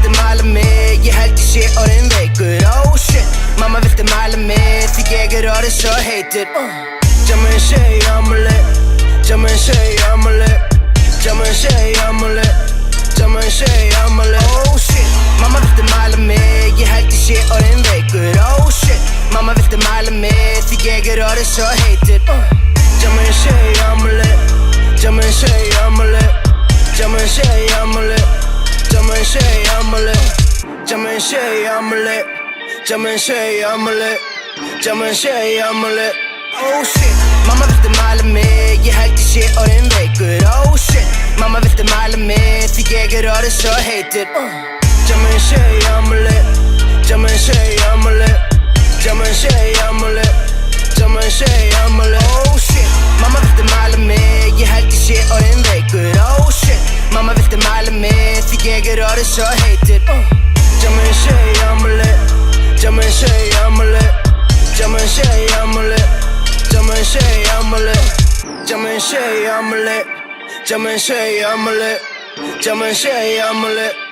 viltu mæla mig, ég held ég sé orðin veikur. Oh shit, mamma viltu mæla mig, því ég orðin svo heitur. Jammin say I'm lit, Jammin say I'm lit, Jammin say I'm lit, Jammin say I'm lit. Oh shit, mamma viltu mæla mig, ég held ég sé orðin veikur. Oh shit, mamma viltu mæla mig, því ég orðin svo heitur. Jammin say I'm lit, Jammin say I'm lit, Jammin say I'm lit, Jammin say I'm lit, Jammin say I'm lit, Jammin say I'm lit, Jammin say I'm lit. Oh shit, mamma viltu mæla mig, ég held ég sé orðin veikur. Oh shit, mamma viltu mæla mig, því ég orðin svo heitur. Jammin say I'm lit, Jammin say I'm lit, Jammin say I'm lit, Jammin say I'm lit. Oh shit, mamma viltu mæla mig, ég held ég sé orðin veikur. Oh shit, mamma viltu mæla mig, því ég orðin svo heitur. Jammin say I'm lit, Jammin say I'm lit, Jammin say I'm lit, Jammin say I'm lit, Jammin say I'm lit, Jammin say I'm lit, Jammin say I'm lit.